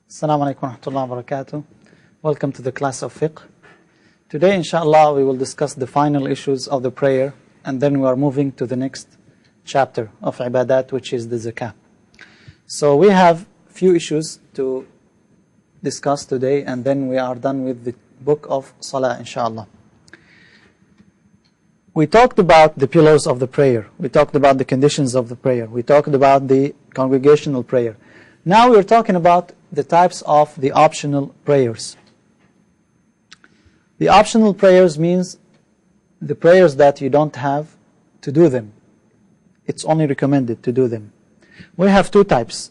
Assalamu alaikum wa rahmatullahi wa barakatuh. Welcome to the class of Fiqh. Today, inshallah, we will discuss the final issues of the prayer, and then we are moving to the next chapter of ibadat, which is the zakah. So we have few issues to discuss today, and then we are done with the book of salah, inshallah. We talked about the pillars of the prayer. We talked about the conditions of the prayer. We talked about the congregational prayer. Now we're talking about the types of the optional prayers. The optional prayers means the prayers that you don't have to do them. It's only recommended to do them. We have two types.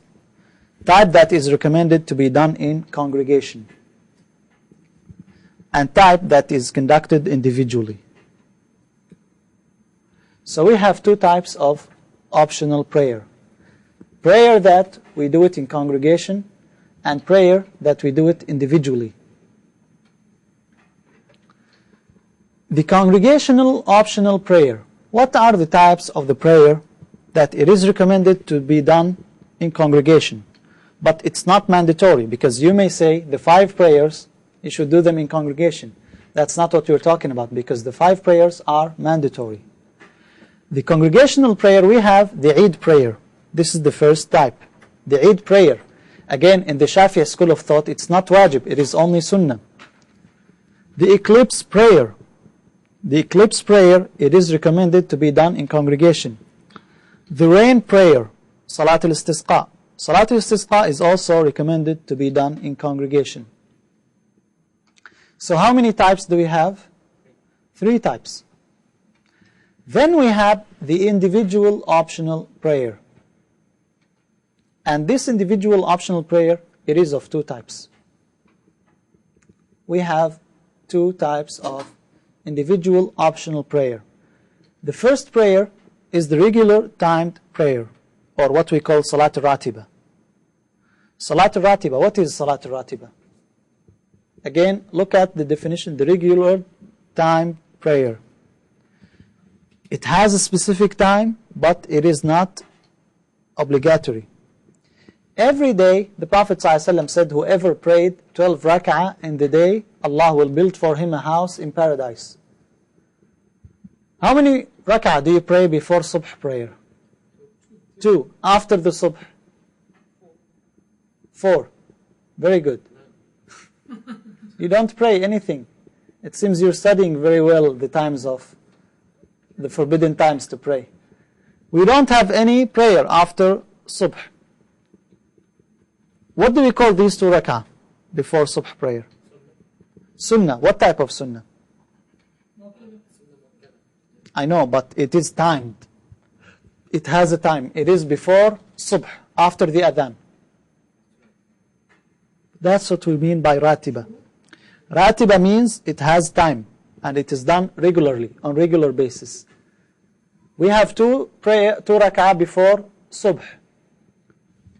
Type that is recommended to be done in congregation, and type that is conducted individually. So we have two types of optional prayer. Prayer that we do it in congregation, and prayer that we do it individually. The congregational optional prayer. What are the types of the prayer that it is recommended to be done in congregation? But it's not mandatory, because you may say the 5 prayers, you should do them in congregation. That's not what we're talking about, because the 5 prayers are mandatory. The congregational prayer, we have the Eid prayer. This is the first type. The Eid prayer. Again, in the Shafi'i school of thought, it's not wajib, it is only sunnah. The eclipse prayer. The eclipse prayer, it is recommended to be done in congregation. The rain prayer, Salatul Istisqa. Salatul Istisqa is also recommended to be done in congregation. So how many types do we have? 3 types. Then we have the individual optional prayer. And this individual optional prayer, it is of 2 types. We have 2 types of individual optional prayer. The first prayer is the regular timed prayer, or what we call Salat al-Ratiba. Salat al-Ratiba, what is Salat al-Ratiba? Again, look at the definition, the regular timed prayer. It has a specific time, but it is not obligatory. Every day, the Prophet ﷺ said, whoever prayed 12 rak'ah in the day, Allah will build for him a house in paradise. How many rak'ah do you pray before subh prayer? 2. After the subh? 4. Very good. You don't pray anything. It seems you're studying very well the times of the forbidden times to pray. We don't have any prayer after subh. What do we call these 2 rak'ah before subh prayer? Sunnah. What type of sunnah? I know, but it is timed. It has a time. It is before subh, after the adhan. That's what we mean by ratiba. Ratiba means it has time, and it is done regularly, on regular basis. We have 2 rak'ah before subh.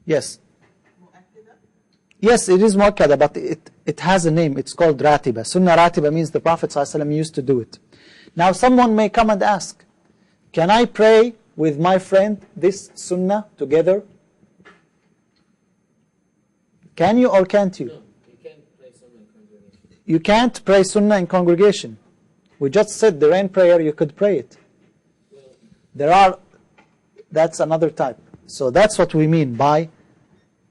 Yes. Yes, it is muakkada, but it has a name. It's called ratiba. Sunnah ratiba means the Prophet ﷺ used to do it. Now someone may come and ask, can I pray with my friend this sunnah together? Can you or can't you? No, you can't pray sunnah in congregation. You can't pray sunnah in congregation. We just said the rain prayer, you could pray it. That's another type. So that's what we mean by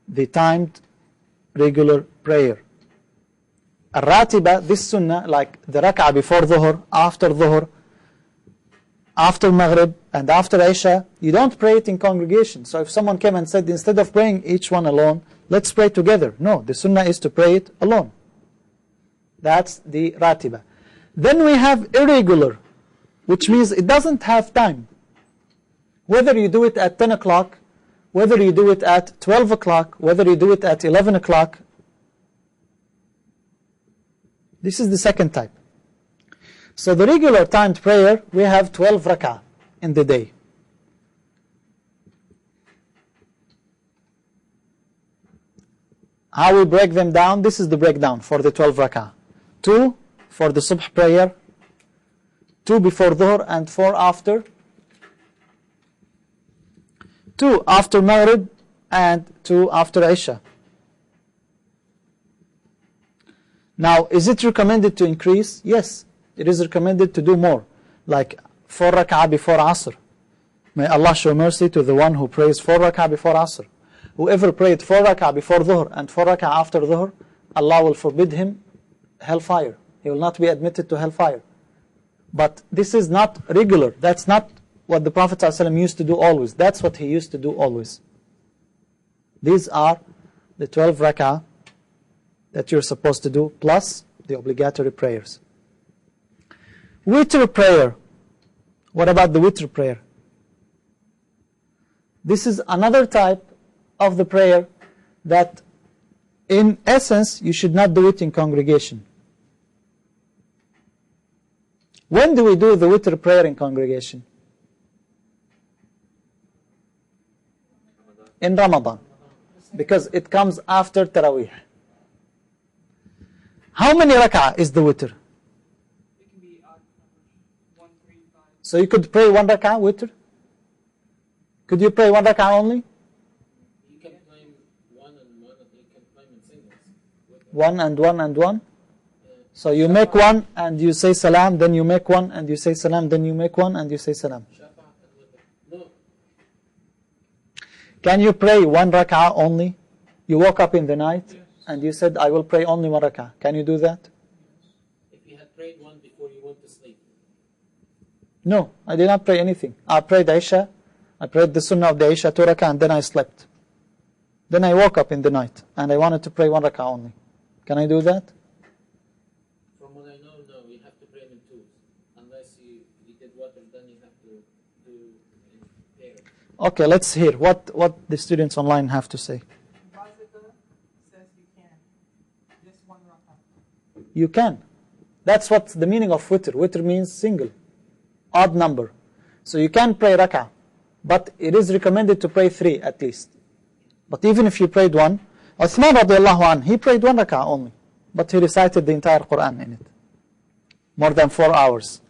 the timed regular prayer. Al-Ratiba, this sunnah, like the rak'ah before dhuhr, after maghrib, and after isha, you don't pray it in congregation. So if someone came and said, instead of praying each one alone, let's pray together. No, the sunnah is to pray it alone. That's the ratiba. Then we have irregular, which means it doesn't have time. Whether you do it at 10 o'clock, whether you do it at 12 o'clock, whether you do it at 11 o'clock. This is the second type. So the regular timed prayer, we have 12 rak'ah in the day. How we break them down? This is the breakdown for the 12 rak'ah. 2 for the subh prayer, 2 before dhuhr, and 4 after. 2 after maghrib, and 2 after isha. Now, is it recommended to increase? Yes, it is recommended to do more, like 4 rak'ah before Asr. May Allah show mercy to the one who prays 4 rak'ah before Asr. Whoever prayed 4 rak'ah before Dhuhr and 4 rak'ah after Dhuhr, Allah will forbid him hellfire. He will not be admitted to hellfire. But this is not regular. That's not what the Prophet ﷺ used to do always. That's what he used to do always. These are the 12 rak'ah that you're supposed to do, plus the obligatory prayers. Witr prayer. What about the witr prayer? This is another type of the prayer that in essence you should not do it in congregation. When do we do the witr prayer in congregation? In Ramadan, because it comes after Taraweeh. How many rak'ah is the witr? It can be odd numbers, 1, 3, 5. So you could pray 1 rak'ah witr? Could you pray 1 rak'ah only? You can claim 1 and 1, and you can claim in singles. 1 and 1 and 1? So you make 1 and you say salam, then you make 1 and you say salam, then you make 1 and you say salam. No. Can you pray 1 rak'ah only? You woke up in the night and you said, I will pray only 1 rak'ah. Can you do that? If you had prayed 1 before you went to sleep. No, I did not pray anything. I prayed Isha. I prayed the sunnah of the Isha 2 rak'ah and then I slept. Then I woke up in the night and I wanted to pray 1 rak'ah only. Can I do that? From what I know, no, you have to pray in twos. Unless you did water, then you have to do in pairs. Okay, let's hear what the students online have to say. Bazika says you can. Just 1 rak'ah. You can. That's what the meaning of witr. Witr means single, odd number. So you can pray rak'ah, but it is recommended to pray 3 at least. But even if you prayed 1, Uthman radiallahu anh, he prayed 1 rak'ah only, but he recited the entire Quran in it. More than 4 hours.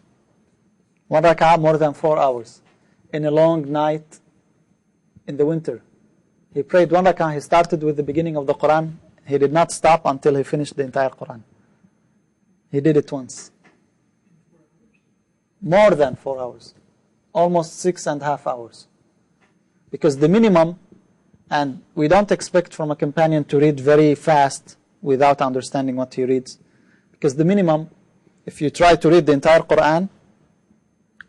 1 rak'ah, more than 4 hours. In a long night in the winter. He prayed 1 rak'ah, he started with the beginning of the Quran. He did not stop until he finished the entire Quran. He did it once. More than 4 hours. Almost 6.5 hours. Because the minimum, and we don't expect from a companion to read very fast without understanding what he reads. Because the minimum, if you try to read the entire Quran,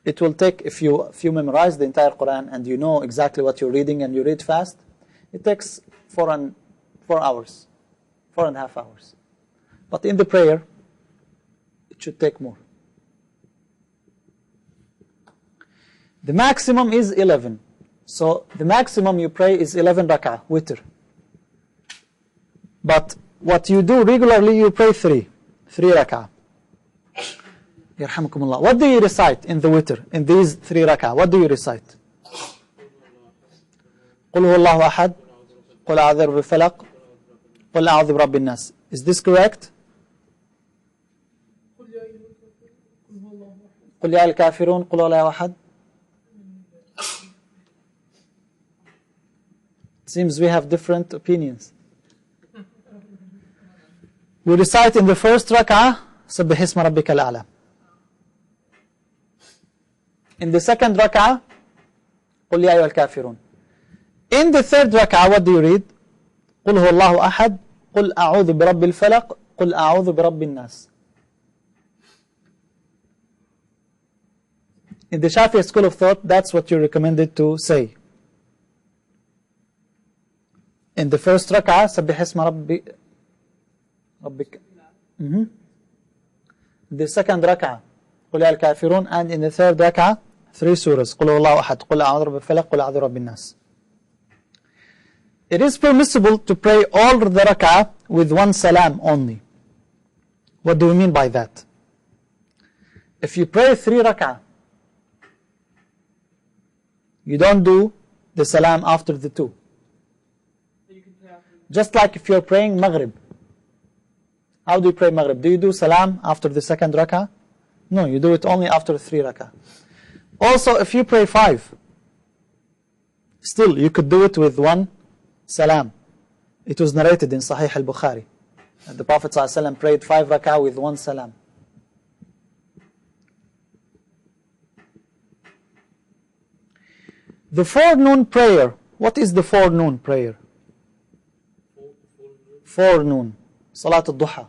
it will take, if you memorize the entire Quran and you know exactly what you're reading and you read fast, it takes 4 hours, 4.5 hours. But in the prayer, it should take more. The maximum is 11. So the maximum you pray is 11 rak'ah, witr. But what you do regularly, you pray 3 rak'ah. Yarhamukumullah. What do you recite in the witr, in these 3 rak'ah? What do you recite? قُلْ هُوَ اللَّهُ أَحَدٌ قُلْ أَعُوذُ بِرَبِّ الْفَلَقِ قُلْ أَعُوذُ بِرَبِّ النَّاسِ. Is this correct? قُلْ يَا الْكَافِرُونَ قُلْ هُوَ اللَّهُ أَحَدٌ. It seems we have different opinions. We recite in the first rak'ah, سَبِّحِ اسْمَ رَبِّكَ الْأَعْلَى. In the second rak'ah, قُلْ يَا أَيُّهَا الْكَافِرُونَ. In the third rak'ah, what do you read? قُلْ هُوَ اللَّهُ أَحَدٌ قُلْ أَعُوذُ بِرَبِّ الْفَلَقِ قُلْ أَعُوذُ بِرَبِّ النَّاسِ. In the Shafi'i school of thought, that's what you're recommended to say. In the first rak'ah, سَبِّحِ اسْمَ رَبِّكَ. The second rak'ah, قُلْ يَا الْكَافِرُونَ. And in the third rak'ah, 3 surahs. قُلْ هُوَ اللَّهُ أَحَدٌ قُلْ أَعُوذُ بِرَبِّ الْفَلَقِ قُلْ أَعُوذُ بِرَبِّ النَّاسِ. It is permissible to pray all the rak'ah with 1 salam only. What do we mean by that? If you pray 3 rak'ah, you don't do the salam after the 2. Just like if you're praying Maghrib. How do you pray Maghrib? Do you do salam after the second rak'ah? No, you do it only after 3 rak'ah. Also, if you pray 5, still you could do it with 1 salam. It was narrated in Sahih al-Bukhari. The Prophet ﷺ prayed 5 rak'ah with 1 salam. The forenoon prayer. What is the forenoon prayer? Forenoon. Salat al-Duha.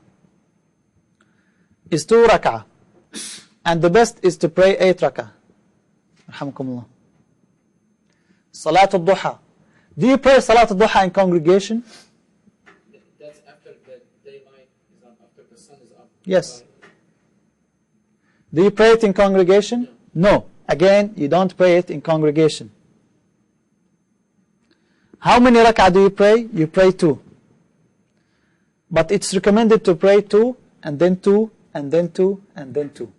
Is 2 rak'ah. And the best is to pray 8 rak'ah. Alhamdulillah. Salat al-Duha. Do you pray Salat al-Duha in congregation? That's after the daylight is up, after the sun is up. Yes. Do you pray it in congregation? No. Again, you don't pray it in congregation. How many rak'ah do you pray? You pray 2. But it's recommended to pray 2, and then 2, and then 2, and then 2.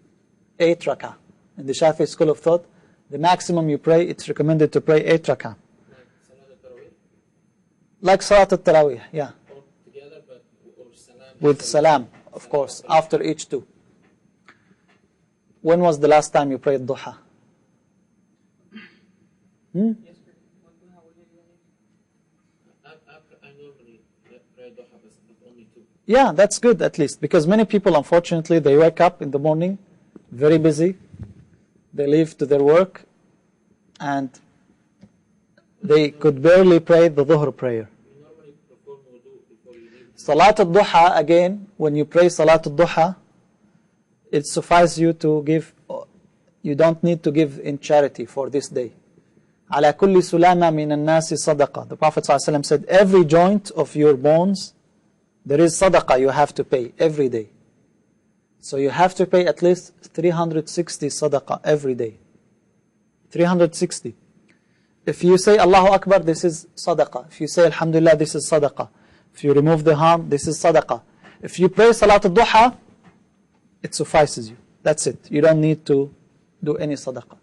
8 rak'ah. In the Shafi'i school of thought, the maximum you pray, it's recommended to pray 8 rak'ah. Like Salat al-Tarawih, yeah. All together, but or salam. With salam, of course, after each 2. When was the last time you prayed duha? I normally pray duha, but only 2. Yeah, that's good at least. Because many people, unfortunately, they wake up in the morning, very busy. They leave to their work, and they could barely pray the dhuhr prayer. You normally perform wudu before you leave. Salat al-Duha, again, when you pray Salat al-Duha, it suffices you to give, you don't need to give in charity for this day. عَلَى كُلِّ سُلَامَ مِنَ النَّاسِ صَدَقَةً. The Prophet ﷺ said, every joint of your bones, there is sadaqah you have to pay every day. So you have to pay at least 360 sadaqah every day. 360. If you say Allahu Akbar, this is sadaqah. If you say Alhamdulillah, this is sadaqah. If you remove the harm, this is sadaqah. If you pray Salat al-Duha, it suffices you. That's it. You don't need to do any sadaqah.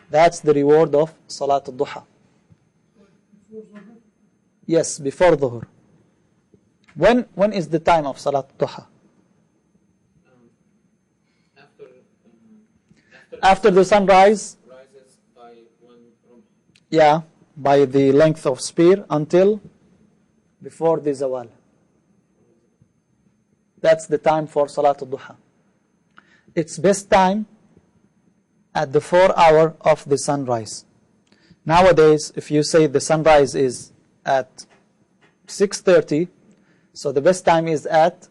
That's the reward of Salat al-Duha. Yes, before dhuhr. When is the time of Salat al-Duha? After the sunrise, Rises by 1 rumh. yeah, by the length of spear until before the zawal. That's the time for Salat al-Duha. It's best time at the 4 hour of the sunrise. Nowadays, if you say the sunrise is at 6:30, so the best time is at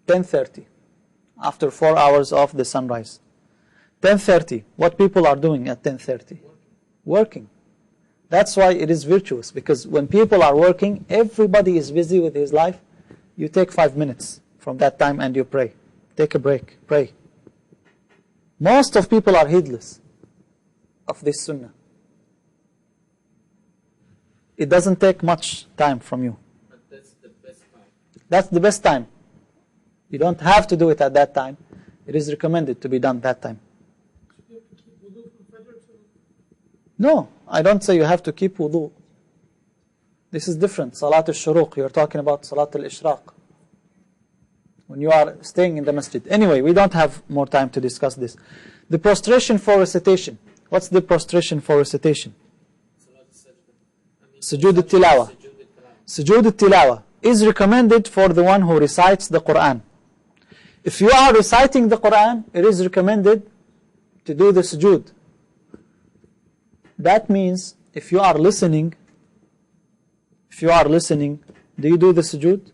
10:30, after 4 hours of the sunrise. 10:30, what people are doing at 10:30? Working. That's why it is virtuous, because when people are working, everybody is busy with his life. You take 5 minutes from that time and you pray. Take a break, pray. Most of people are heedless of this sunnah. It doesn't take much time from you. But that's the best time. That's the best time. You don't have to do it at that time. It is recommended to be done that time. No, I don't say you have to keep wudu. This is different. Salat al-Shuruq, you're talking about Salat al-Ishraq. When you are staying in the masjid. Anyway, we don't have more time to discuss this. The prostration for recitation. What's the prostration for recitation? Salat al-Sajda. Sujood al-Tilawa. Sujood al-Tilawa is recommended for the one who recites the Quran. If you are reciting the Quran, it is recommended to do the sujood. That means if you are listening, do you do the sujood?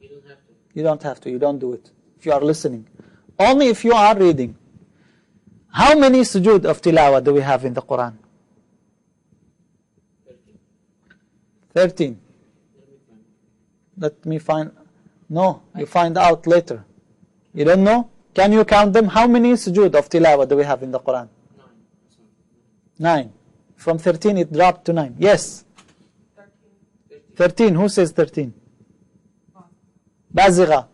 You don't have to. You don't have to, you don't do it. If you are listening. Only if you are reading. How many sujood of tilawa do we have in the Quran? 13. Let me find. No, you find out later. You don't know? Can you count them? How many sujood of tilawa do we have in the Quran? 9. From 13 it dropped to 9. Yes. 13. Who says 13? Bazigha.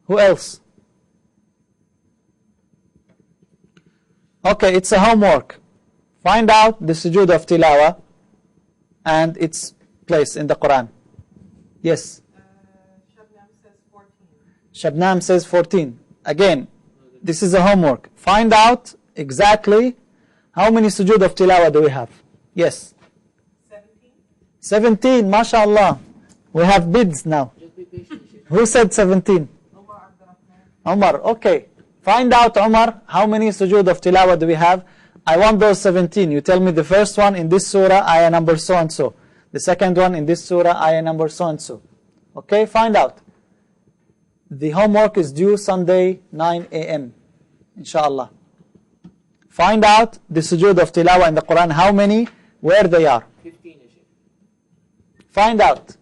Who else? Okay, it's a homework. Find out the sujood of tilawa and its place in the Quran. Yes. Shabnam says 14. Shabnam says 14. Again, this is a homework. Find out exactly how many sujood of tilawa do we have. Yes. 17. 17, mashallah. We have bids now. patiently, Sheikh. Who said 17? Umar, okay. Find out, Umar, how many sujood of tilawah do we have? I want those 17. You tell me the first one in this surah, ayah number so and so. The second one in this surah, ayah number so and so. Okay, find out. The homework is due Sunday, 9 a.m. Inshallah. Find out the sujood of tilawah in the Quran, how many, where they are. 15, Sheikh. Find out.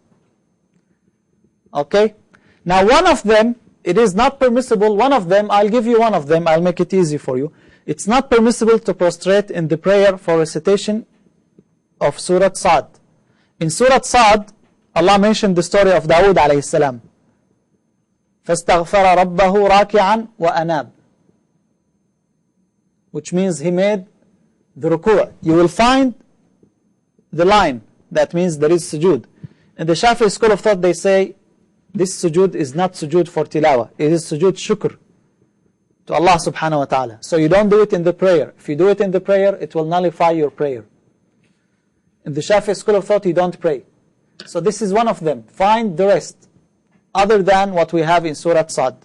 Okay? Now one of them, it is not permissible, one of them, I'll give you one of them, I'll make it easy for you. It's not permissible to prostrate in the prayer for recitation of Surah Sa'd. In Surah Sa'd, Allah mentioned the story of Dawood alayhi salam. فَاسْتَغْفَرَ رَبَّهُ رَاكِعًا وَأَنَابٍ, which means he made the ruku'. You will find the line, that means there is sujood. In the Shafi'i school of thought, they say, this sujood is not sujood for tilawah. It is sujood shukr to Allah subhanahu wa ta'ala. So you don't do it in the prayer. If you do it in the prayer, it will nullify your prayer. In the Shafi'i school of thought, you don't pray. So this is one of them. Find the rest, other than what we have in Surah Sa'd.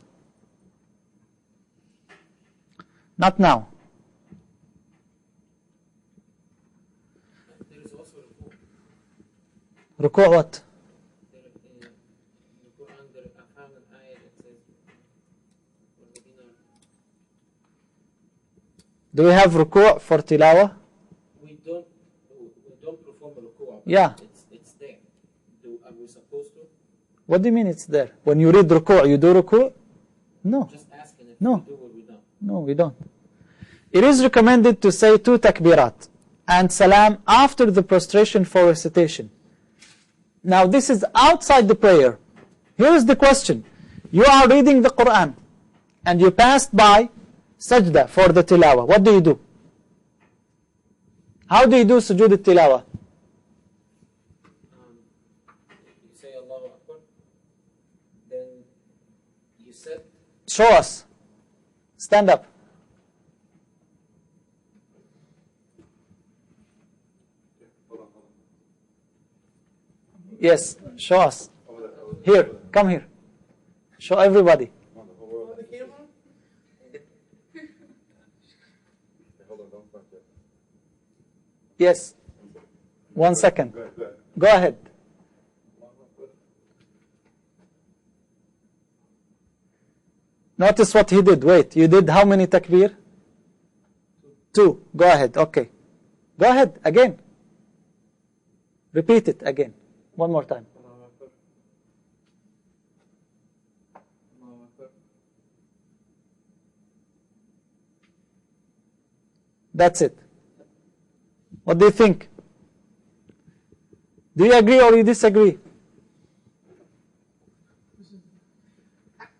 Not now. There is also ruku'. Ruku' what? In the Quran, there I found an ayah that says, Do we have ruku' for tilawah? we don't perform a ruku'. Yeah. It's there. Are we supposed to? What do you mean it's there? When you read ruku', you do ruku'? No. Just asking if No. we do or we don't. No, we don't. It is recommended to say 2 takbirat and salam after the prostration for recitation. Now this is outside the prayer. Here is the question. You are reading the Quran and you passed by sajda for the tilawah. What do you do? How do you do sujood al-tilawah? You say Allahu Akbar, then you said, Show us. Stand up. Yes, show us. Here, come here. Show everybody. Yes. 1 second. Go ahead. Notice what he did. Wait, you did how many takbir? 2. Go ahead. Okay. Go ahead again. Repeat it again. One more time. Allahu Akbar. Allahu Akbar. That's it. What do you think? Do you agree or you disagree?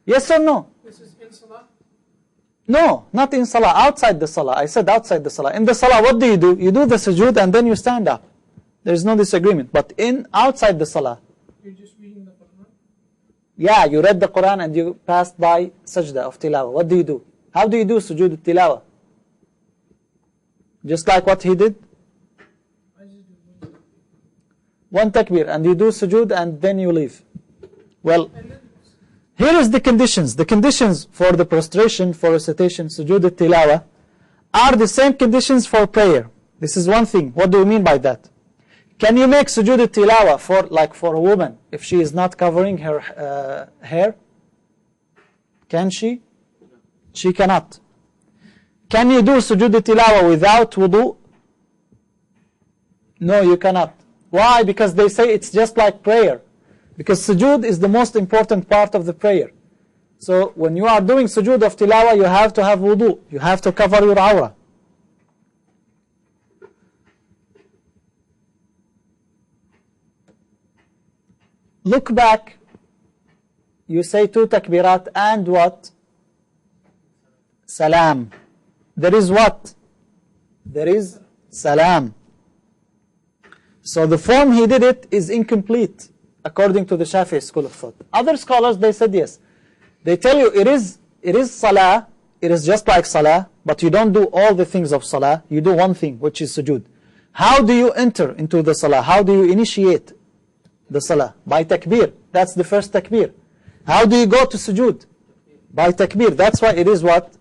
Yes or no? This is in Salah. No, not in Salah, outside the Salah. I said outside the Salah. In the Salah, what do? You do the sujood and then you stand up. There is no disagreement. But outside the Salah, You're just reading the Quran. yeah, you read the Quran and you passed by sajda of tilawah. What do? How do you do sujood al-tilawah? Just like what he did? I just do One takbir and you do sujood and then you leave. Well, and then here is the conditions. The conditions for the prostration, for recitation, sujood al-tilawah, are the same conditions for prayer. This is one thing. What do you mean by that? Can you make sujood al-tilawah for a woman if she is not covering her hair? Can she? She cannot. Can you do sujood al-tilawah without wudu? No, you cannot. Why? Because they say it's just like prayer. Because sujood is the most important part of the prayer. So when you are doing sujood of tilawah, you have to have wudu. You have to cover your awrah. Look back. You say 2 takbirat and what? Salam. There is what? There is salam. So the form he did it is incomplete, according to the Shafi'i school of thought. Other scholars, they said yes. They tell you it is salah, it is just like salah, but you don't do all the things of salah, you do one thing, which is sujood. How do you enter into the salah? How do you initiate? the salah? By takbir. That's the first takbir. How do you go to sujood? By takbir. That's why it is what?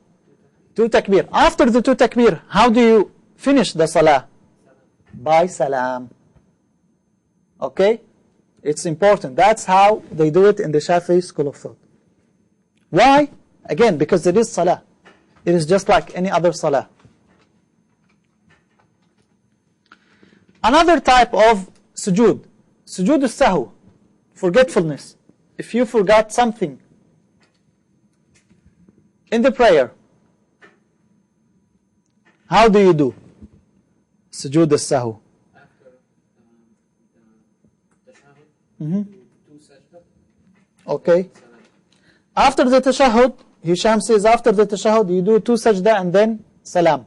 2 takbir. After the 2 takbir, how do you finish the salah? By salam. Okay? It's important. That's how they do it in the Shafi'i school of thought. Why? Again, because it is salah. It is just like any other salah. Another type of sujood. Sujood al-sahu. Forgetfulness. If you forgot something in the prayer, how do you do? Sujood al-sahu. After the tashahhud, do sajda. Okay. After the tashahhud, Hisham says after the tashahhud you do 2 sajda and then salam.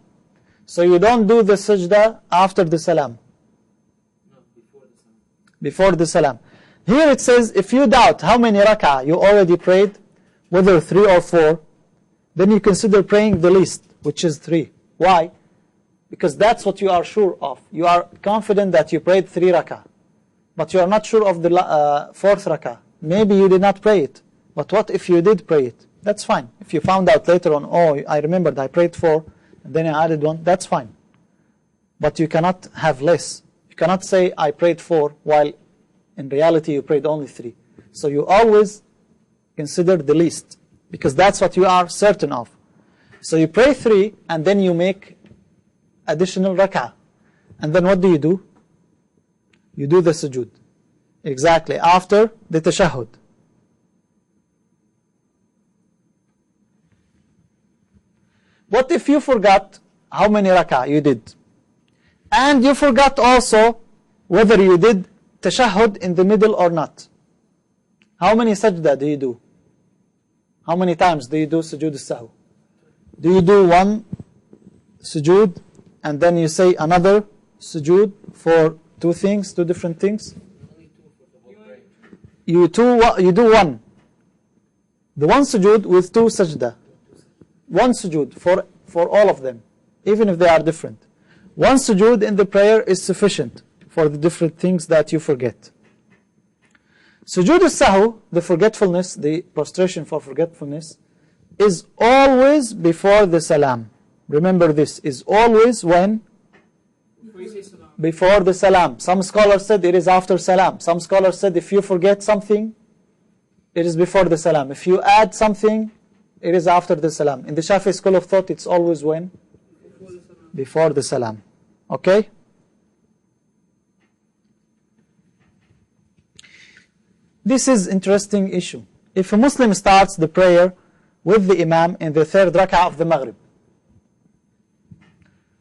So you don't do the sajda after the salam. No, before the salam. Before the salam. Here it says if you doubt how many rak'ah you already prayed, whether 3 or 4, then you consider praying the least, which is 3. Why? Because that's what you are sure of. You are confident that you prayed 3 rak'ah. But you are not sure of the 4th rak'ah. Maybe you did not pray it. But what if you did pray it? That's fine. If you found out later on, oh, I remembered I prayed 4, and then I added 1, that's fine. But you cannot have less. You cannot say I prayed 4 while in reality you prayed only 3. So you always consider the least, because that's what you are certain of. So you pray 3 and then you make additional rak'ah. And then what do? You do the sujood. Exactly, after the tashahhud. What if you forgot how many rak'ah you did? And you forgot also whether you did tashahhud in the middle or not. How many sajda do you do? How many times do you do sujood al-sahw? Do you do 1 sujood and then you say another sujood for 2 things, 2 different things? Only 2 for the whole prayer. You do 1. The 1 sujood with 2 sajda. 1 sujood for all of them, even if they are different. 1 sujood in the prayer is sufficient for the different things that you forget. Sujood al-sahw, the forgetfulness, the prostration for forgetfulness, is always before the salam. Remember this, is always when? Before the salam. Some scholars said it is after salam. Some scholars said if you forget something, it is before the salam. If you add something, it is after the salam. In the Shafi'i school of thought, it's always when? Before the salam. Okay? This is interesting issue. If a Muslim starts the prayer with the Imam in the 3rd rak'ah of the Maghrib,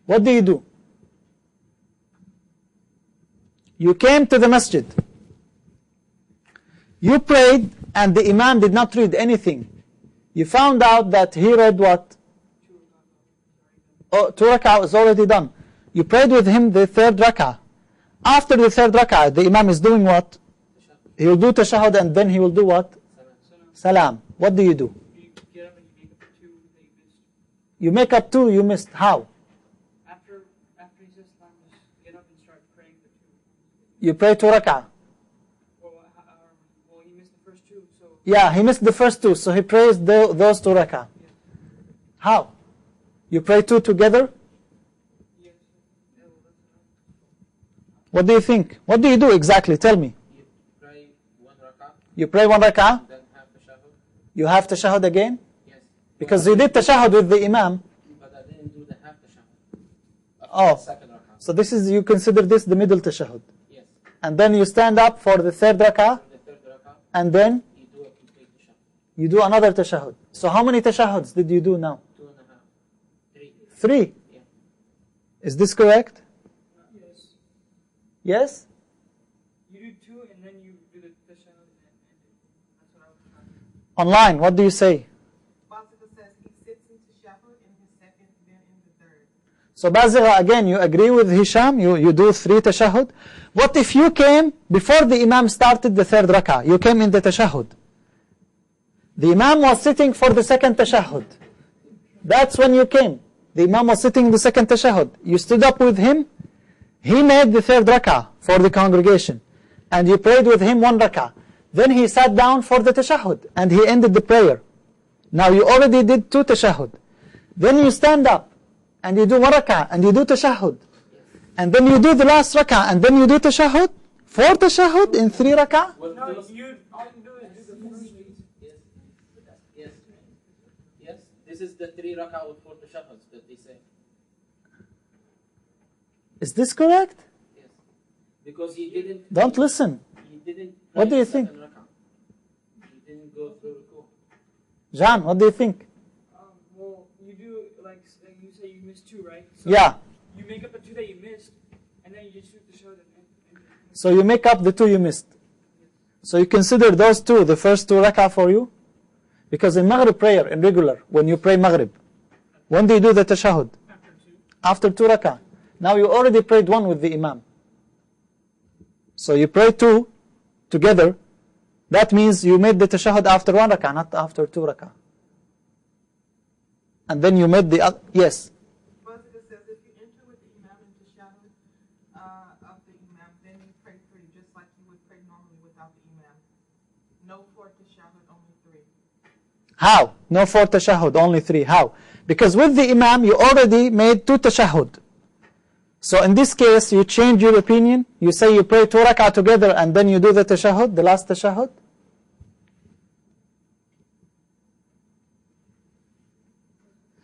what do? You came to the masjid. You prayed and the Imam did not read anything. You found out that he read what? 2 rak'ah is already done. You prayed with him the 3rd rak'ah. After the 3rd rak'ah, the Imam is doing what? He will do tashahhud and then he will do what? Salam. What do? You get up and you make up 2 that you missed. You make up 2 you missed. How? After he says salam, just get up and start praying the 2. You pray 2 rak'ah. Well, he missed the first 2, so... Yeah, he missed the first 2, so he prays those 2 rak'ah. Yes. How? You pray 2 together? Yes. Yeah, well, that's enough. What do you think? What do you do exactly? Tell me. You pray 1 rak'ah, You pray 1 rak'ah, then have tashahhud. you have tashahhud again? Yes. Because you did tashahhud with the Imam. But I didn't do the half tashahhud. Oh. The 2nd rak'ah. So this is, you consider this the middle tashahhud. Yes. And then you stand up for the 3rd rak'ah, The 3rd rak'ah, and then you do a complete tashahhud. you do another tashahhud. So how many tashahhuds did you do now? 2.5. 3. 3. Yeah. Is this correct? Yes. Yes? You do 2 and then you do the tashahhud and end it. That's what I was trying to do. Online, what do you say? Basica says he sits in tashahhud in his 2nd, then in the 3rd. So Bazigha, again, you agree with Hisham, you do 3 tashahhud. What if you came before the Imam started the 3rd rak'ah? You came in the tashahhud. The Imam was sitting for the 2nd tashahhud. That's when you came. The Imam was sitting in the 2nd tashahhud. You stood up with him. He made the 3rd rak'ah for the congregation. and you prayed with him 1 rak'ah. Then he sat down for the tashahhud and he ended the prayer. Now you already did 2 tashahhud. Then you stand up and you do 1 rak'ah and you do tashahhud. And then you do the last rak'ah and then you do tashahhud. 4 tashahhud in 3 rak'ah. Well, No, those- you all you do is do the first three. Yes. Yes. This is the 3 rak'ah with 4 tashahhuds that they say. Is this correct? Yes. Because he didn't. Don't listen. He didn't. What do pray you the think? second rak'ah. He didn't go through ruku'. John, what do you think? Well, you do like you say you missed 2, right? So Yeah. You make up the 2 that you missed, and then you just shoot the show. So you make up the 2 you missed. So you consider those 2, the first 2 rak'ah for you? Because in Maghrib prayer, in regular, when you pray Maghrib, when do you do the tashahhud? After 2 rak'ah. Now you already prayed 1 with the imam. So you pray 2 together. That means you made the tashahhud after 1 rak'ah, not after 2 rak'ah. And then you made the other, yes. But it says if you enter with the imam in tashahhud of the imam, then you pray 3, just like you would pray normally without the imam. No 4 tashahhud, only 3. How? No 4 tashahhud, only 3. How? Because with the imam you already made 2 tashahhud. So in this case you change your opinion. You say you pray 2 rak'ah together and then you do the tashahhud, the last tashahhud.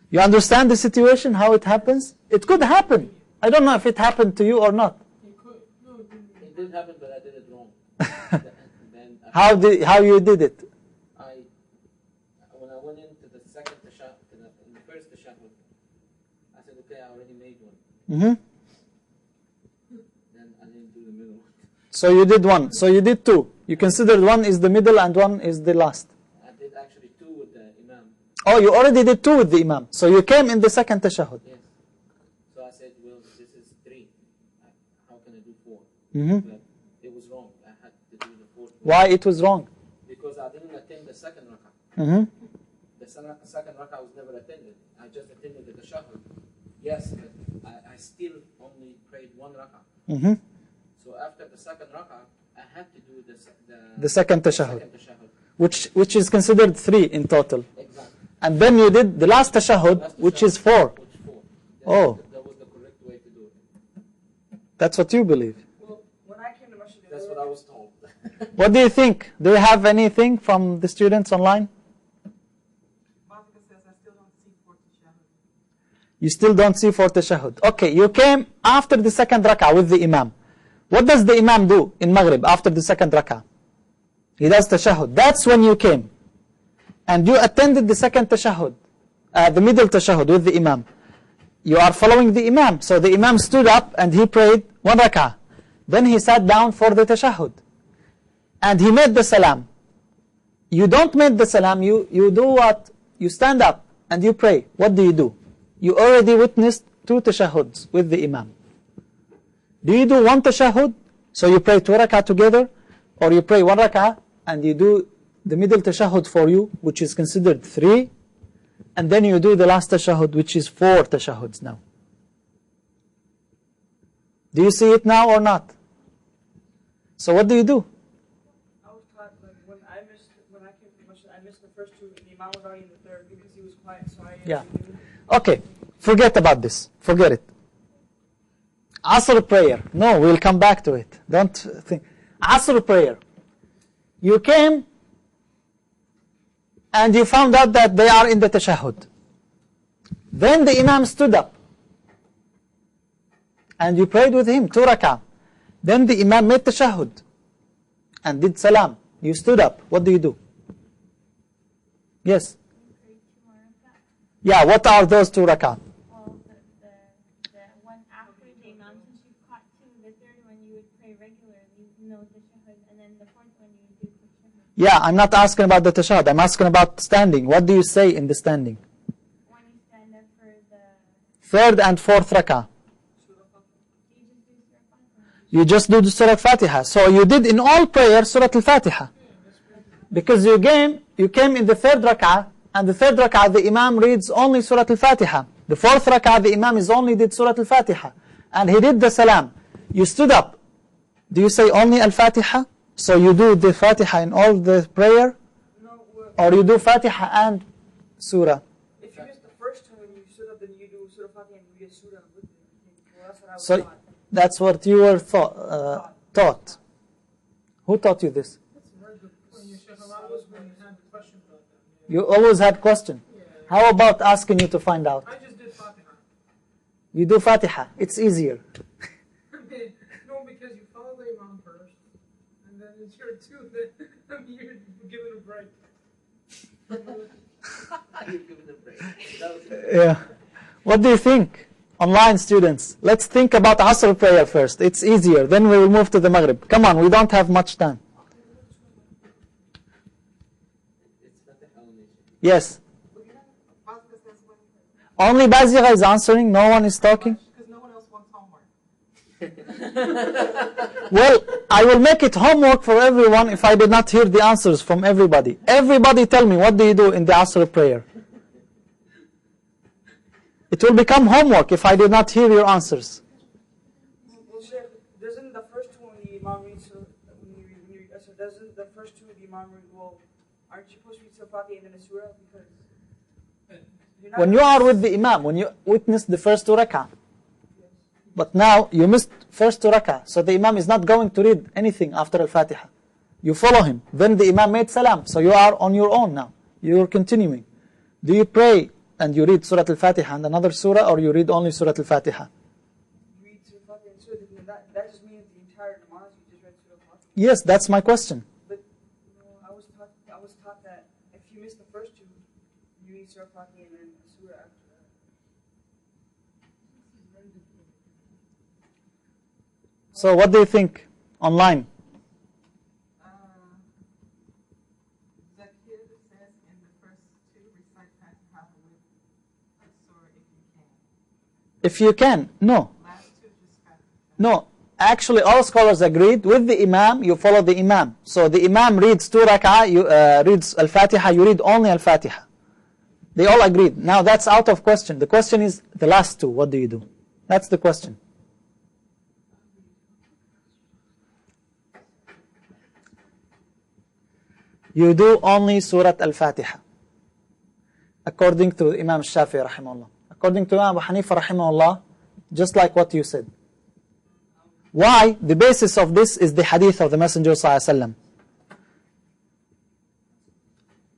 You understand the situation, how it happens? It could happen. I don't know if it happened to you or not. It did happen, but I did it wrong. Then How you did it? When I went into the second tashahhud, in the first tashahhud, I said, okay, I already made 1. Mm-hmm. Then I didn't do the middle one. So you did 1. So you did 2. You considered 1 is the middle and 1 is the last. I did actually 2 with the imam. Oh, you already did 2 with the imam. So you came in the second tashahhud. Yes. So I said, well, this is 3. How can I do 4? Mm-hmm. But it was wrong. I had to do the 4th one. Why it was wrong? Because I didn't attend the second rak'ah. Mm-hmm. The second rak'ah was never attended. I just attended the tashahhud. Yes, but I still only prayed 1 rak'ah. Mm-hmm. So after the second rak'ah, I had to do The second tashahhud, second tashahhud. which is considered 3 in total. Exactly. And then you did the last tashahhud, Last which tashahhud, is 4. Which 4. Oh. That was the correct way to do it. That's what you believe. Well, when I came to Masjid, That's what I was told. What do you think? Do you have anything from the students online? Basika says I still don't see 4 tashahhud. You still don't see 4 tashahhud. Okay, you came after the second rak'ah with the imam. What does the imam do in Maghrib after the second rak'ah? He does tashahhud. That's when you came. And you attended the second tashahhud, the middle tashahhud with the imam. You are following the imam. So the imam stood up and he prayed 1 rak'ah. Then he sat down for the tashahhud. And he made the salam. You don't make the salam, you do what? You stand up and you pray. What do? You already witnessed 2 tashahhuds with the imam. Do you do 1 tashahhud? So you pray 2 rak'ah together? Or you pray 1 rak'ah and you do the middle tashahhud for you, which is considered 3, and then you do the last tashahhud, which is 4 tashahhuds now. Do you see it now or not? So what do you do? I was taught like when I came to Masjid, I missed the first 2, and the imam was already in the 3rd because he was quiet. So I Yeah. Okay, forget about this. Forget it. Asr prayer. No, we'll come back to it. Don't think. Asr prayer. You came and you found out that they are in the tashahhud. Then the imam stood up and you prayed with him 2 rak'ah. Then the imam made tashahhud and did salam. You stood up. What do? Yes. Yeah, what are those 2 rak'ah? Well, the one after the imam, since you caught 2, the 3rd one you would pray regularly, no tashahhud, and then the 4th one you would do tashahhud. Yeah, I'm not asking about the tashahhud. I'm asking about standing. What do you say in the standing? When you stand up for the 3rd and 4th rak'ah. you just do Surah You just do the Surah Fatiha. Al-Fatiha. So you did in all prayers Surah Al-Fatiha. Because you came in the 3rd rak'ah, and the 3rd rak'ah the imam reads only Surah Al-Fatiha. The 4th rak'ah the imam is only did Surah Al-Fatiha. And he did the salam. You stood up Do you say only Al-Fatiha? So you do the Fatiha in all the prayer? No, Or you do Fatiha and Surah? if you missed the first two when you stood up, then you do Surah Fatiha and you get Surah with it. Well, that's what I was So taught. that's what you were taught. Who taught you this? That's a very good point. You should have always been had a question about that. You always had question. How about asking you to find out? I just did Fatiha. You do Fatiha. It's easier. No, because you follow the Imam first, and then it's your two. Then you're given a break. You're given a break. That was Yeah. What do you think? Online students, let's think about Asr prayer first. It's easier. Then we will move to the Maghrib. Come on, we don't have much time. it's Fatiha only. Yes. Basika says when, Only Bazira is answering. No one is talking. because no one else wants homework. Well, I will make it homework for everyone if I did not hear the answers from everybody. Everybody tell me, what do you do in the Asr prayer? It will become homework if I did not hear your answers. Well, Sheikh, doesn't the first two when the Imam reads, when you read Asr, doesn't the first two the Imam read, well, aren't you supposed to read Surah Fatiha and then a Surah? Because you're not When you are with the Imam, when you witness the first two rak'ah, but now you missed first two rak'ah, so the Imam is not going to read anything after Al-Fatiha. You follow him. Then the Imam made salam, so you are on your own now. You are continuing. Do you pray and you read Surah Al-Fatiha and another surah, or you read only Surah Al-Fatiha? you read Surah Fatiha and Surah, then that just means the entire namaz you just read Surah Fatiha. Yes, that's my question. But I was taught that if you miss the first two, you read Surah Fatiha and then a Surah after that. So what do you think online? Zakir says in the first two, recite Fatiha with a surah if you can. If you can, no. Last two, just Fatiha. No, actually all scholars agreed with the Imam, you follow the Imam. So the Imam reads two rak'ah, you reads Al-Fatiha, you read only Al-Fatiha. They all agreed. Now that's out of question. The question is the last two, what do you do? That's the question. You do only Surah Al-Fatiha. According to Imam Shafi'i rahimahullah. According to Imam Abu Hanifa rahimahullah, just like what you said. Why? The basis of this is the hadith of the Messenger sallallahu alaihi wasallam.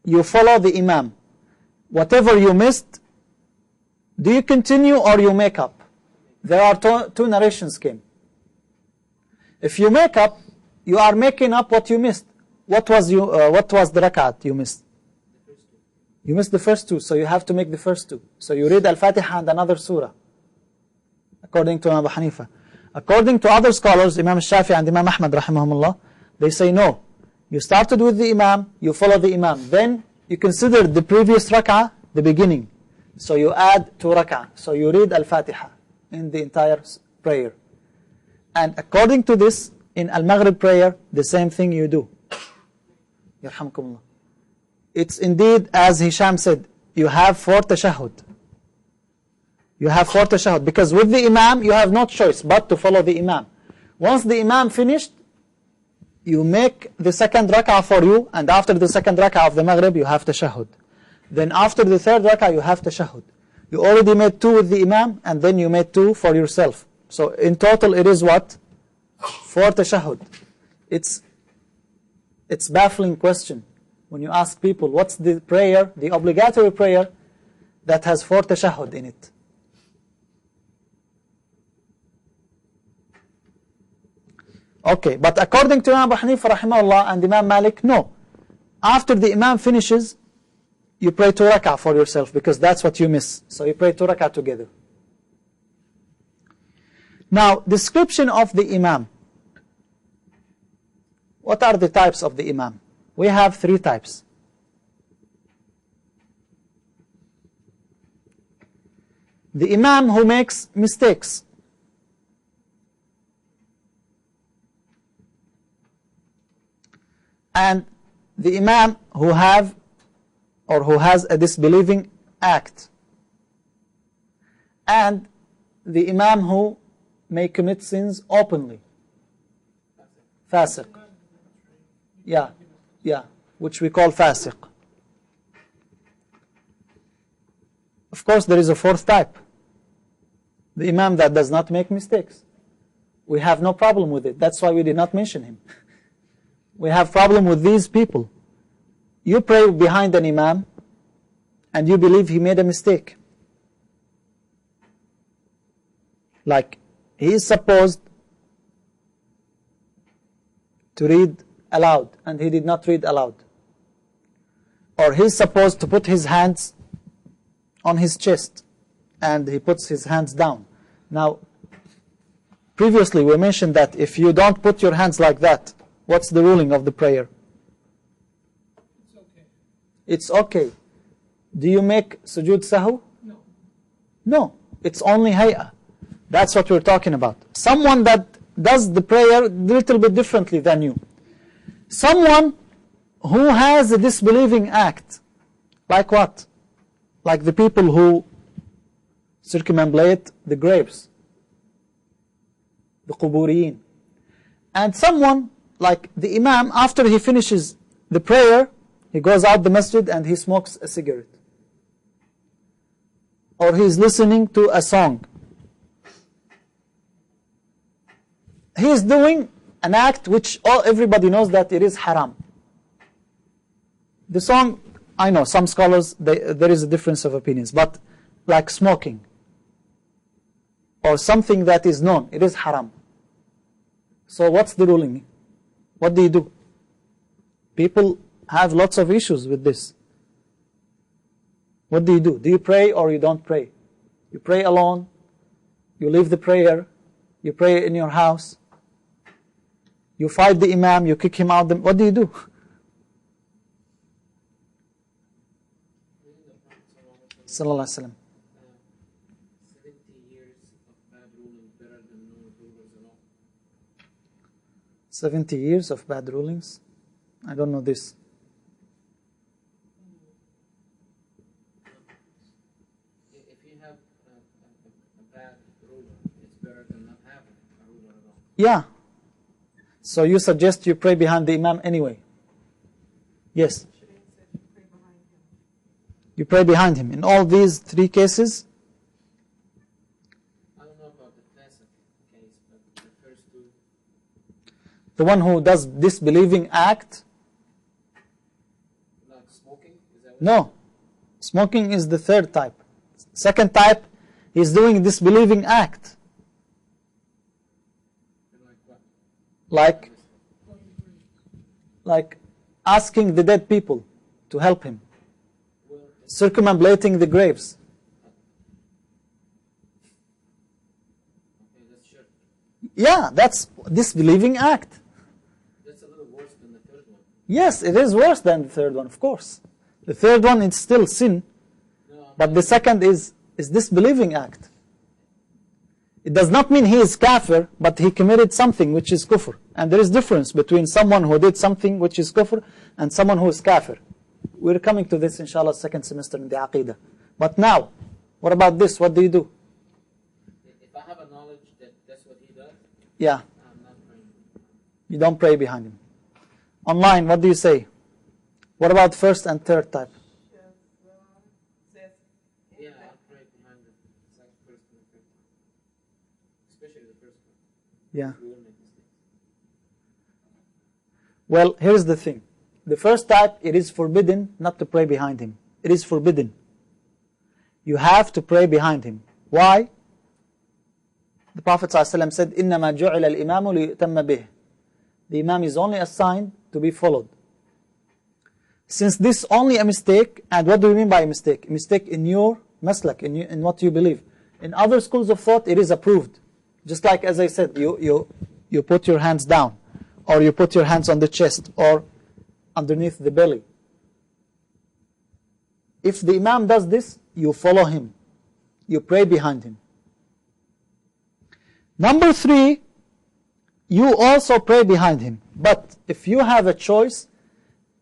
You follow the Imam. Whatever you missed, do you continue or you make up? There are two narrations came. If you make up, you are making up what you missed. What was the rak'at you missed? You missed the first two, so you have to make the first two. So you read Al-Fatiha and another surah, according to Imam Abu Hanifa. According to other scholars, Imam Shafi'i and Imam Ahmad rahimahumullah, they say no. You started with the Imam, you follow the Imam. Then you consider the previous rak'ah, the beginning. So you add two rak'ah. So you read Al-Fatiha in the entire prayer. And according to this, in Al-Maghrib prayer, the same thing you do. Yarhamkumullah. It's indeed, as Hisham said, you have 4 tashahhud. You have 4 tashahhud. Because with the Imam, you have no choice but to follow the Imam. Once the Imam finished, you make the second rak'ah for you, and after the second rak'ah of the Maghrib, you have tashahhud. Then after the third rak'ah, you have tashahhud. You already made 2 with the Imam, and then you made 2 for yourself. So in total, it is what? 4 tashahhud. It's baffling question. When you ask people, what's the prayer, the obligatory prayer, that has 4 tashahhud in it? Okay, but according to Imam Abu Hanifa rahimahullah and Imam Malik, no. After the Imam finishes, you pray 2 rak'ah for yourself, because that's what you miss. So you pray 2 rak'ah together. Now, description of the Imam. What are the types of the Imam? We have 3 types. The Imam who makes mistakes. And the Imam who has a disbelieving act. And the Imam who may commit sins openly. Fasiq. Yeah, yeah, which we call fasiq. Of course, there is a fourth type. The imam that does not make mistakes. We have no problem with it. That's why we did not mention him. We have problem with these people. You pray behind an imam and you believe he made a mistake. Like, he is supposed to read aloud and he did not read aloud. Or he is supposed to put his hands on his chest and he puts his hands down. Now, previously we mentioned that if you don't put your hands like that, what's the ruling of the prayer? It's okay. It's okay. Do you make sujood sahu? No. No, it's only hay'ah. That's what we're talking about. Someone that does the prayer a little bit differently than you. Someone who has a disbelieving act. Like what? Like the people who circumambulate the graves. The quburiyin. And someone like the imam, after he finishes the prayer, he goes out the masjid and he smokes a cigarette. Or he is listening to a song. He is doing an act which everybody knows that it is haram. The song, I know some scholars, there is a difference of opinions, but like smoking or something that is known, it is haram. So what's the ruling? What do you do? People have lots of issues with this. What do you do? Do you pray or you don't pray? You pray alone, you leave the prayer, you pray in your house, you fight the imam, you kick him out. What do you do? Sallallahu Alaihi Wasallam. 70 years of bad ruling better than no rulers at all. 70 years of bad rulings? I don't know this. If you have a bad ruler, it's better than not having a ruler at all. Yeah. So you suggest you pray behind the imam anyway? Yes. You pray behind him. In all these three cases? I don't know about the classic case, but the first two. The one who does disbelieving act? Like smoking? Is that what? No. Smoking is the third type. Second type, he's doing disbelieving act. Like what? Like asking the dead people to help him. Well, Circumambulating the graves. okay, that's shirk. Yeah, that's disbelieving act. That's a little worse than the third one. Yes, it is worse than the third one, of course. The third one is still sin, No, but the second is disbelieving act. It does not mean he is kafir, but he committed something which is kufr. And there is difference between someone who did something which is kufr and someone who is kafir. We're coming to this inshallah second semester in the Aqidah. But now, what about this? What do you do? if I have a knowledge that that's what he does, Yeah, I'm not praying. you don't pray behind him. Online, what do you say? What about first and third type? Says, Yeah, I'll pray behind the second, first, and the third one. Especially the first one. Yeah. We will make mistakes. Well, here's the thing. The first type, it is forbidden not to pray behind him. It is forbidden. You have to pray behind him. Why? The Prophet ﷺ said, إِنَّمَا جُعِلَ الْإِمَامُ لِيُؤْتَمَّ بِهِ. The imam is only assigned to be followed. Since this only a mistake, and what do you mean by a mistake? A mistake in your maslak, in what you believe. In other schools of thought, it is approved. Just like as I said, you put your hands down, or you put your hands on the chest, or underneath the belly. If the imam does this, you follow him. You pray behind him. Number 3, you also pray behind him. But if you have a choice,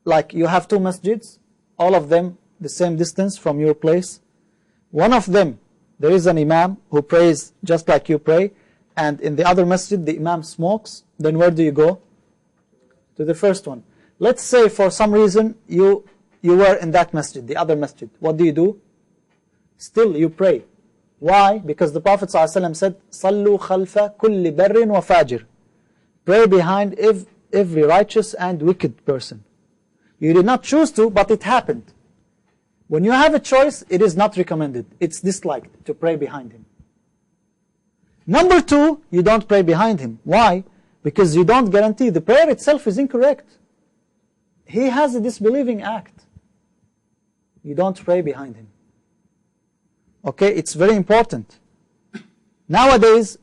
like you have 2 masjids, all of them the same distance from your place, one of them, there is an imam who prays just like you pray, and in the other masjid the imam smokes, then where do you go? to the first one. Let's say for some reason you were in that masjid, the other masjid. What do? Still you pray. Why? Because the Prophet ﷺ said, صَلُّوا خَلْفَ كُلِّ بَرٍّ وَفَاجِرٍ. Pray behind every righteous and wicked person. You did not choose to, but it happened. When you have a choice, it is not recommended. It's disliked to pray behind him. Number 2, you don't pray behind him. Why? Because you don't guarantee. The prayer itself is incorrect. He has a disbelieving act. You don't pray behind him. Okay, it's very important. Nowadays,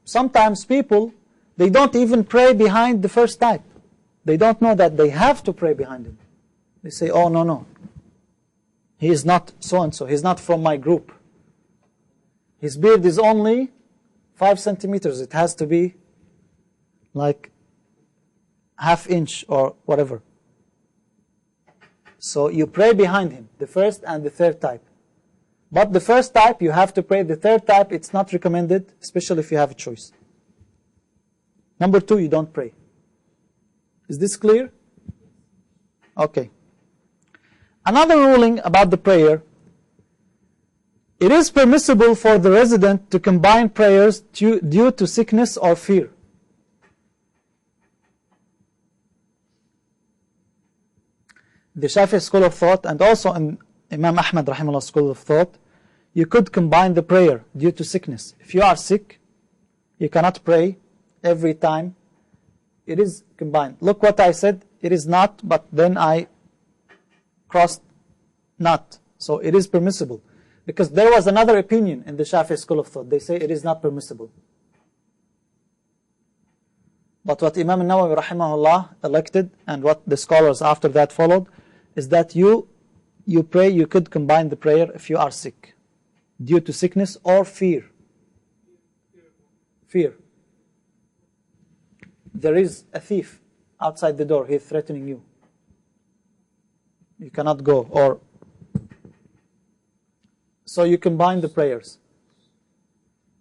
sometimes people, they don't even pray behind the first type. They don't know that they have to pray behind him. They say, oh, no. He is not so-and-so. He's not from my group. His beard is only 5 centimeters. It has to be like ½ inch or whatever. So you pray behind him, the first and the third type. But the first type, you have to pray. The third type, it's not recommended, especially if you have a choice. Number 2, you don't pray. Is this clear? Okay. Another ruling about the prayer, it is permissible for the resident to combine prayers due to sickness or fear. The Shafi'i school of thought, and also in Imam Ahmad rahimahullah school of thought, you could combine the prayer due to sickness. If you are sick, you cannot pray every time. It is combined. Look what I said, it is not, but then I crossed not. So it is permissible. Because there was another opinion in the Shafi'i school of thought. They say it is not permissible. But what Imam Nawawi rahimahullah elected, and what the scholars after that followed, is that you pray, you could combine the prayer if you are sick, due to sickness or fear. Fear. There is a thief outside the door, he is threatening you. You cannot go, or so you combine the prayers.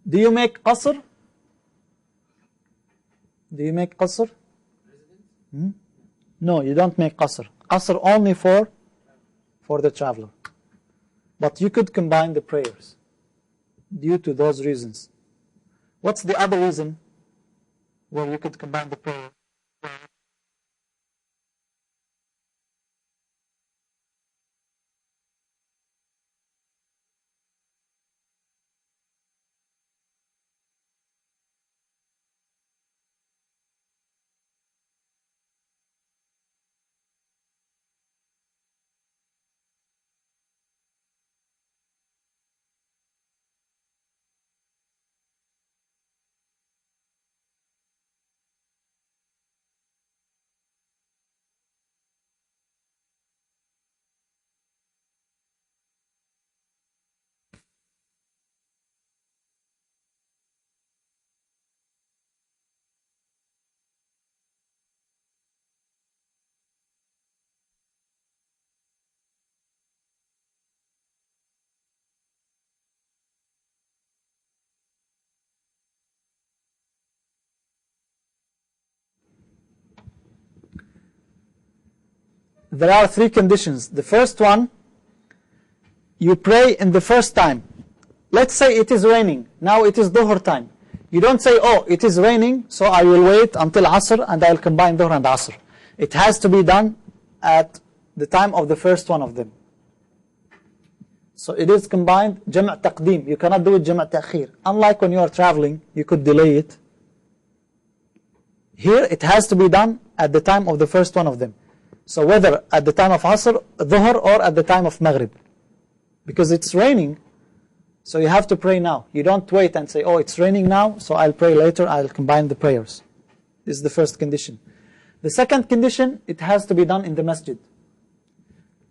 Do you make qasr? Do you make qasr? No, you don't make qasr. Qasr only for the traveler. But you could combine the prayers due to those reasons. What's the other reason where you could combine the prayer? There are 3 conditions. The first one, you pray in the first time. Let's say it is raining. Now it is Dhuhr time. You don't say, oh, it is raining, so I will wait until Asr and I will combine Dhuhr and Asr. It has to be done at the time of the first one of them. So it is combined Jam' Taqdeem. You cannot do it Jam' Ta'khir. Unlike when you are traveling, you could delay it. Here it has to be done at the time of the first one of them. So whether at the time of Asr, Dhuhr, or at the time of Maghrib. Because it's raining, so you have to pray now. You don't wait and say, oh, it's raining now, so I'll pray later, I'll combine the prayers. This is the first condition. The second condition, it has to be done in the masjid.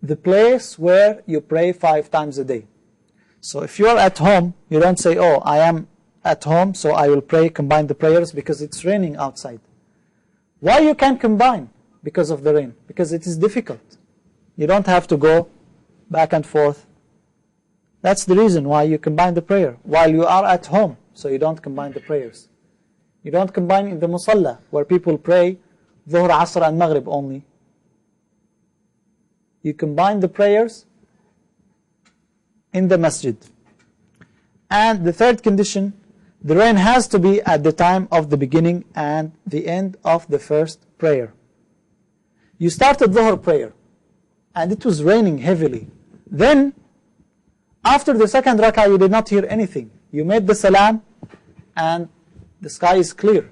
The place where you pray 5 times a day. So if you are at home, you don't say, oh, I am at home, so I will pray, combine the prayers because it's raining outside. Why you can combine? Because of the rain. Because it is difficult. You don't have to go back and forth. That's the reason why you combine the prayer. While you are at home, so you don't combine the prayers. You don't combine in the musalla, where people pray Dhuhr, Asr and Maghrib only. You combine the prayers in the masjid. And the third condition, the rain has to be at the time of the beginning and the end of the first prayer. You started Dhuhr prayer and it was raining heavily. Then, after the second rak'ah, you did not hear anything. You made the salam and the sky is clear.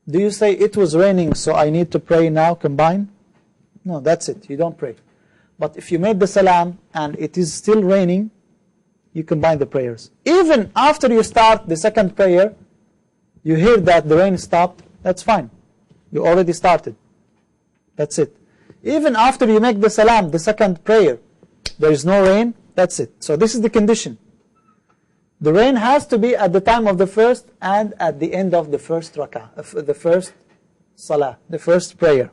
Do you say it was raining, so I need to pray now, combine? No, that's it. You don't pray. But if you made the salam and it is still raining, you combine the prayers. Even after you start the second prayer, you hear that the rain stopped, that's fine. You already started. That's it. Even after you make the salam, the second prayer, there is no rain, that's it. So this is the condition. The rain has to be at the time of the first and at the end of the first rak'ah, the first salah, the first prayer.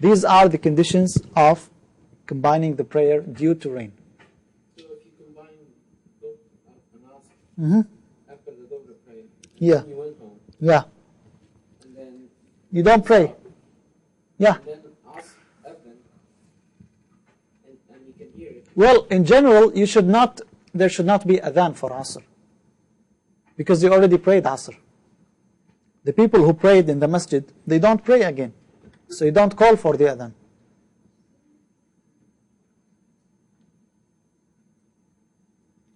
These are the conditions of combining the prayer due to rain. So if you combine Dhuhr and Asr after the Dhuhr prayer, Yeah. and you went home, Yeah. and then You don't pray. Yeah. and then Asr Adhan, and you can hear it. Well, in general, there should not be adhan for Asr. Because you already prayed Asr. The people who prayed in the masjid, they don't pray again. So you don't call for the adhan.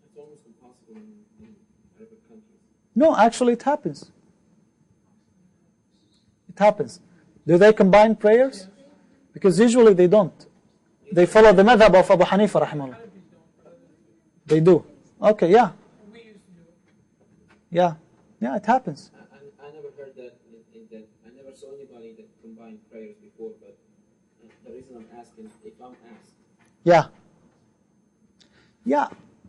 It's almost impossible in Arabic countries. No, actually it happens. It happens. Do they combine prayers? Because usually they don't. They follow the madhab of Abu Hanifa rahimahullah. They do. Okay, yeah. We used to do it. Yeah. Yeah, it happens. I never heard that, that. I never saw anybody that combined prayers before, but the reason I'm asking, if I'm asked, Yeah. Yeah.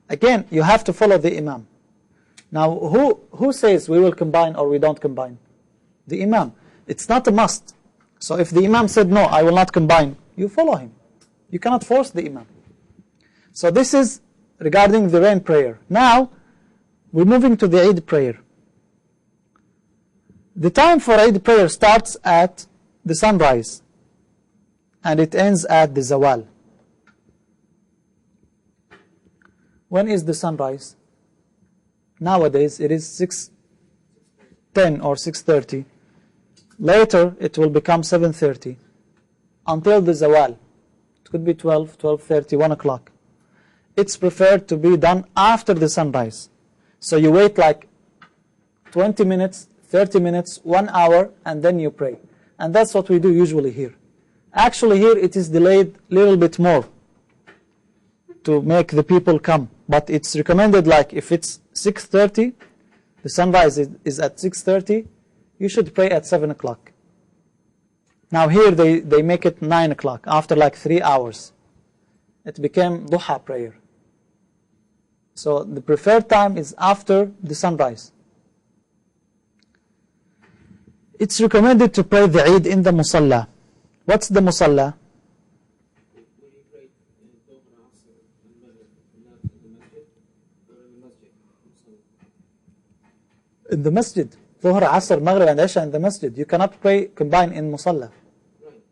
Again, you have to follow the imam. Now, who says we will combine or we don't combine? The imam. It's not a must. So if the imam said, no, I will not combine, you follow him. You cannot force the imam. So this is regarding the rain prayer. Now, we're moving to the Eid prayer. The time for Eid prayer starts at the sunrise and it ends at the zawal. When is the sunrise? Nowadays it is 6:10 or 6:30. Later it will become 7:30 until the zawal. It could be 12, 12:30, 1 o'clock. It's preferred to be done after the sunrise. So you wait like 20 minutes, 30 minutes, 1 hour, and then you pray. And that's what we do usually here. Actually here it is delayed a little bit more to make the people come. But it's recommended, like if it's 6:30, the sunrise is at 6:30, you should pray at 7 o'clock. Now here they make it 9 o'clock, after like 3 hours. It became duha prayer. So the preferred time is after the sunrise. It's recommended to pray the Eid in the musalla. What's the musalla? when you pray Dhuhr, Asr, and Maghrib, not in the masjid, or in the masjid? In the masjid. Dhuhr, Asr, Maghrib and Isha in the masjid. You cannot pray combine in musalla. Right.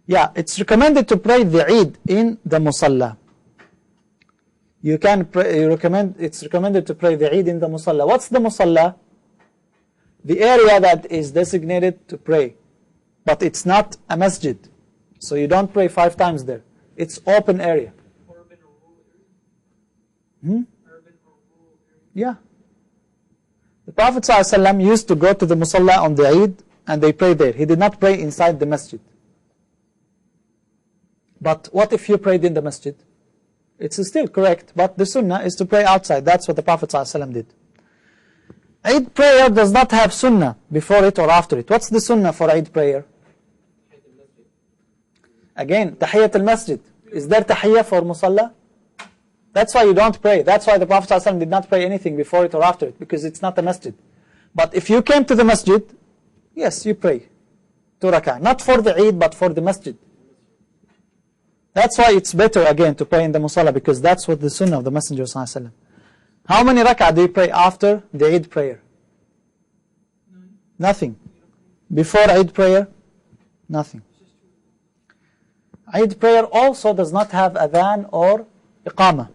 Yeah, it's recommended to pray the Eid in the musalla. It's recommended to pray the Eid in the musalla. What's the musalla? The area that is designated to pray. But it's not a masjid. So you don't pray 5 times there. It's open area. Urban or rural area? Urban or rural area? Yeah. The Prophet ﷺ used to go to the musalla on the Eid and they pray there. He did not pray inside the masjid. But what if you prayed in the masjid? It's still correct, but the sunnah is to pray outside. That's what the Prophet ﷺ did. Eid prayer does not have sunnah before it or after it. What's the sunnah for Eid prayer? Again, tahiyyat al-masjid. Is there tahiyyah for musalla? That's why you don't pray. That's why the Prophet ﷺ did not pray anything before it or after it, because it's not a masjid. But if you came to the masjid, yes, you pray 2 rak'ah. Not for the Eid, but for the masjid. That's why it's better, again, to pray in the musalla, because that's what the sunnah of the Messenger ﷺ. How many rak'ah do you pray after the Eid prayer? Nothing. Before Eid prayer? Nothing. Eid prayer also does not have adhan or iqamah.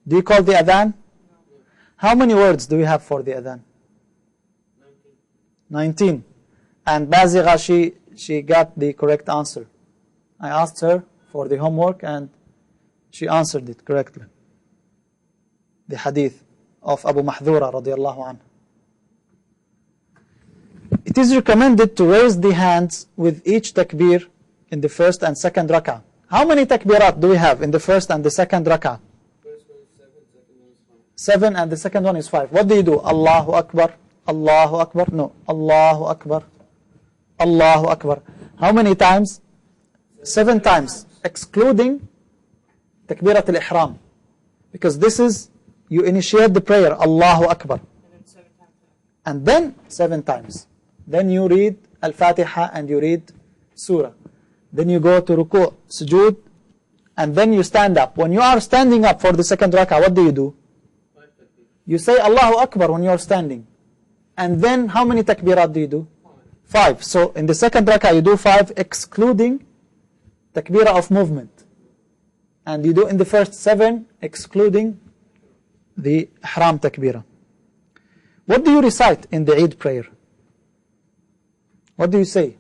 Do you call the adhan? How many words do we have for the adhan? 19. And Bazigha, she got the correct answer. I asked her for the homework and she answered it correctly. The hadith of Abu Mahdura radiallahu anhu. It is recommended to raise the hands with each takbir in the first and second rak'ah. How many takbirat do we have in the first and the second rak'ah? First one is 7, second one is 5. 7 and the second one is 5. What do you do? Allahu Akbar, Allahu Akbar. No, Allahu Akbar, Allahu Akbar. How many times? 7 times, excluding takbirat al-ihram. Because this is, you initiate the prayer, Allahu Akbar. And then 7 times. Then you read Al-Fatiha and you read Surah. Then you go to ruku', sujood, and then you stand up. When you are standing up for the second rak'ah, what do? You say Allahu Akbar when you are standing. And then how many takbirat do you do? 5. So in the second rak'ah you do 5, excluding takbirah of movement. And you do in the first 7, excluding the ihram takbirah. What do you recite in the Eid prayer? What do you say?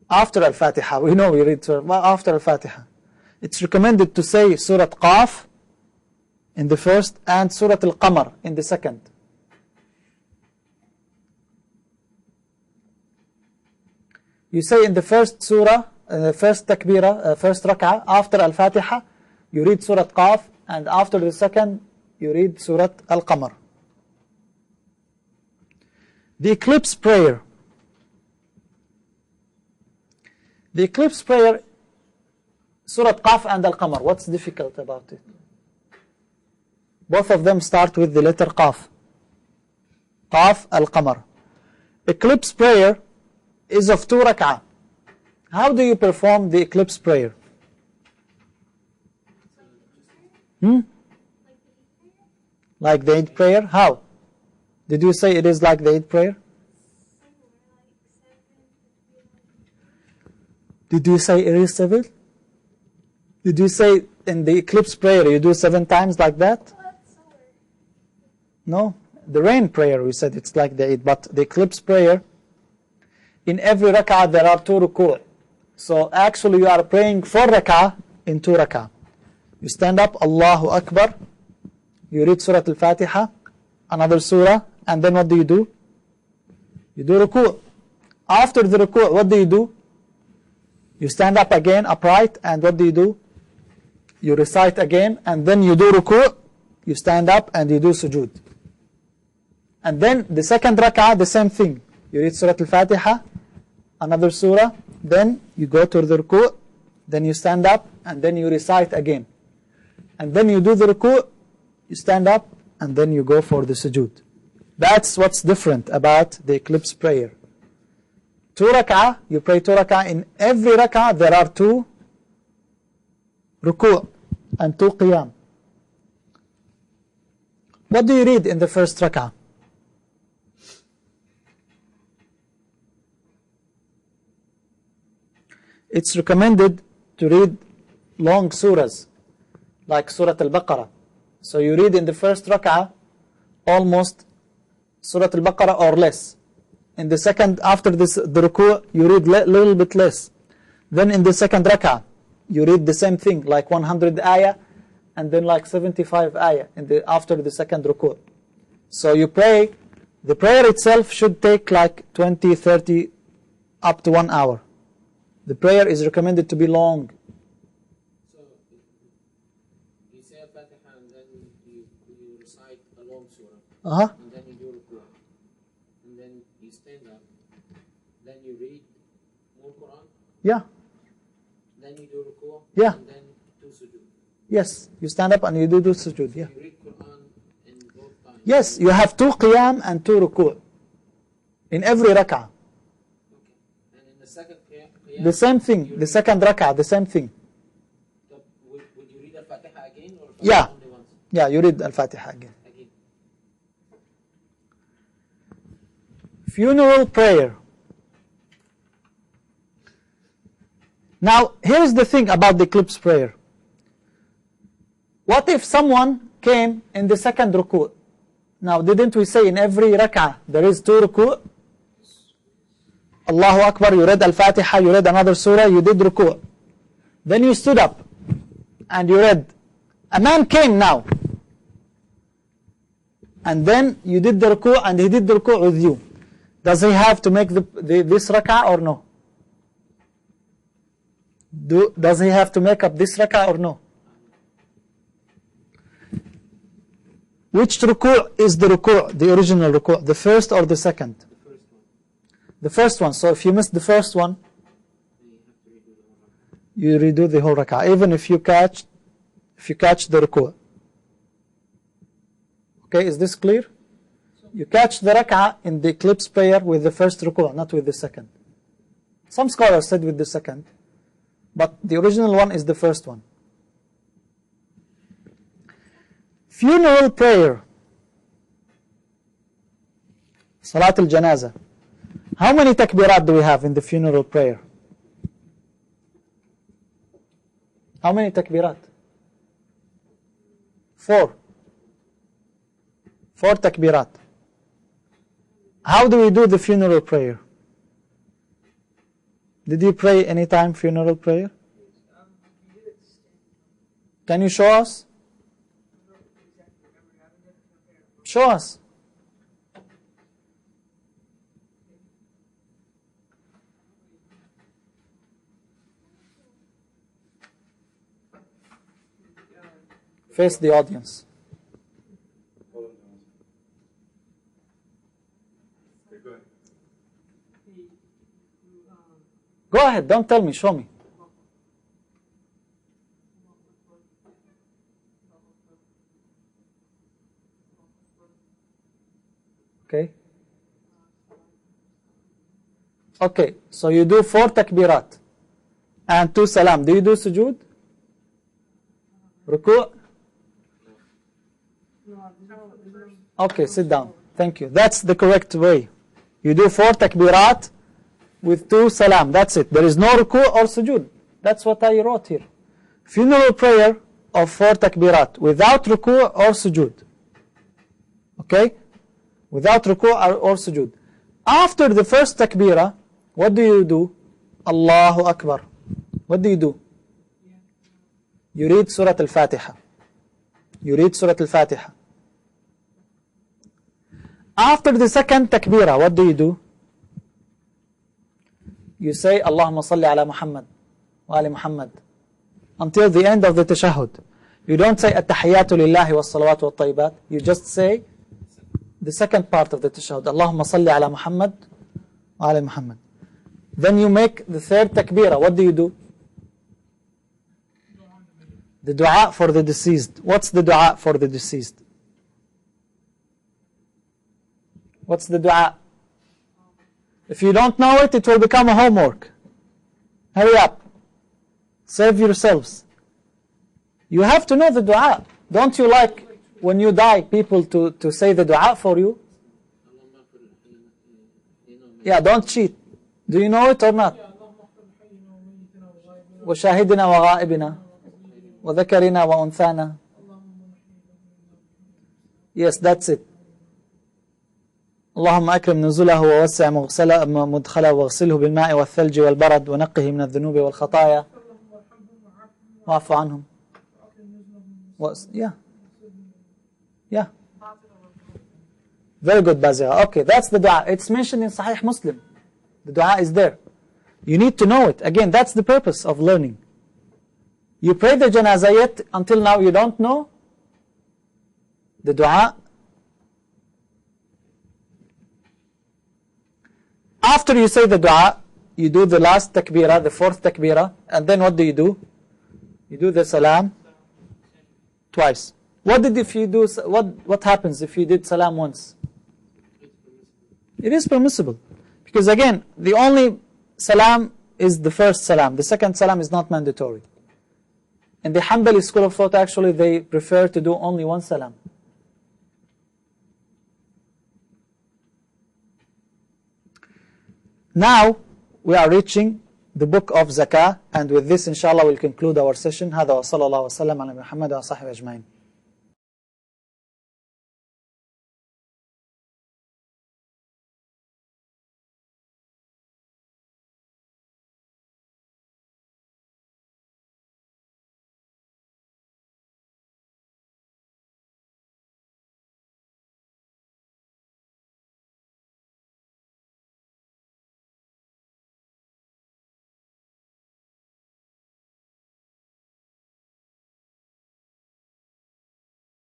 After Al-Fatiha, we know we read Surah, after Al-Fatiha. It's recommended to say Surah Qaf in the first and Surah Al-Qamar in the second. You say in the first surah, first takbirah, first rak'ah, after Al-Fatiha, you read Surah Qaf, and after the second, you read Surah Al-Qamar. The eclipse prayer. The eclipse prayer, Surah Qaf and Al-Qamar. What's difficult about it? Both of them start with the letter Qaf. Qaf, Al-Qamar. Eclipse prayer is of 2 rak'ah. How do you perform the eclipse prayer? Like the Eid prayer? How? Did you say it is like the Eid prayer? Did you say it is 7? Did you say in the eclipse prayer you do 7 times like that? No. The rain prayer we said it's like the Eid, but the eclipse prayer, in every rak'ah there are 2 ruku'. So actually you are praying 4 rak'ah in 2 rak'ah. You stand up, Allahu Akbar, you read Surah Al-Fatiha, another surah, and then what do? You do ruku'. After the ruku', what do? You stand up again, upright, and what do? You recite again, and then you do ruku', you stand up, and you do sujood. And then the second rak'ah, the same thing. You read Surah Al-Fatiha, another surah, then you go to the ruku', then you stand up, and then you recite again. And then you do the ruku', you stand up, and then you go for the sujood. That's what's different about the eclipse prayer. 2 rak'ah, you pray 2 rak'ah. In every rak'ah there are 2 ruku' and 2 qiyam. What do you read in the first rak'ah? It's recommended to read long surahs, like Surah Al-Baqarah. So you read in the first rak'ah almost Surah Al-Baqarah or less. In the second, after this, the ruku', you read little bit less. Then in the second rak'ah, you read the same thing, like 100 ayah, and then like 75 ayah after the second ruku'. So you pray, the prayer itself should take like 20, 30, up to 1 hour. The prayer is recommended to be long. So you say Al-Fatiha and then you recite a long surah. And then you do ruku'. And then you stand up. Then you read more Quran. Yeah. Then you do ruku'. Yeah. And then do sujood. Yes, you stand up and you do sujood. Yeah. You read Quran in both times. Yes, you have 2 qiyam and 2 ruku' in every rak'ah. Okay. And in the second qiyam, The same thing, the second rak'ah, the same thing. Would you read Al-Fatiha again or Yeah. only once? Yeah, you read Al-Fatiha again. Funeral prayer. Now, here's the thing about the eclipse prayer. What if someone came in the second ruku'? Now, didn't we say in every rak'ah there is 2 ruku'? Allahu Akbar, you read Al-Fatiha, you read another surah, you did ruku'. Then you stood up and you read. A man came now. And then you did the ruku' and he did the ruku' with you. Does he have to make this rak'ah or no? Does he have to make up this rak'ah or no? Which ruku' is the ruku', the original ruku', the first or the second? The first one. So if you missed the first one, you redo the whole rak'ah, even if you catch the ruku'. Okay, is this clear? You catch the rak'ah in the eclipse prayer with the first ruku', not with the second. Some scholars said with the second, but the original one is the first one. Funeral prayer, Salat al-Janazah. How many takbirat do we have in the funeral prayer? How many takbirat? 4. 4 takbirat. How do we do the funeral prayer? Did you pray anytime funeral prayer? Can you show us? Show us. Face the audience. Go ahead, don't tell me, show me. Okay. Okay, so you do 4 takbirat and 2 salam. Do you do sujood? Ruku'? Okay, sit down. Thank you. That's the correct way. You do 4 takbirat with 2 salam. That's it. There is no ruku' or sujood. That's what I wrote here. Funeral prayer of 4 takbirat without ruku' or sujood. Okay? Without ruku' or sujood. After the first takbirah, what do you do? Allahu Akbar. What do you do? You read Surah Al-Fatiha. You read Surah Al-Fatiha. After the second takbirah, what do you do? You say Allahumma salli ala Muhammad wa ali Muhammad until the end of the tashahhud. You don't say at-tahiyyatu lillahi wa salawatu wa tayyibat. You just say the second part of the tashahhud. Allahumma salli ala Muhammad wa ali Muhammad. Then you make the third takbirah. What do you do? The dua for the deceased. What's the dua for the deceased? What's the dua? If you don't know it, it will become a homework. Hurry up. Save yourselves. You have to know the dua. Don't you like when you die people to say the dua for you? Yeah, don't cheat. Do you know it or not? وشاهدنا وغائبنا وذكرنا وأنثانا. Yes, that's it. اللهم أكرم نزله ووسع مدخله واغسله بالماء والثلج والبرد ونقه من الذنوب والخطايا واعف عنهم. Yeah. Yeah. Very good, Bazira. Okay, that's the dua. It's mentioned in Sahih Muslim. The dua is there. You need to know it. Again, that's the purpose of learning. You pray the janazah, yet until now you don't know the dua. After you say the dua, you do the last takbirah, the 4th takbirah, and then what do? You do the salam twice. What happens if you did salam once? It is permissible. Because again, the only salam is the first salam. The second salam is not mandatory. In the Hanbali school of thought, actually, they prefer to do only 1 salam. Now, we are reaching the book of Zakah, and with this inshallah we'll conclude our session. هذا وصلى الله وسلم على محمد وصحبه أجمعين.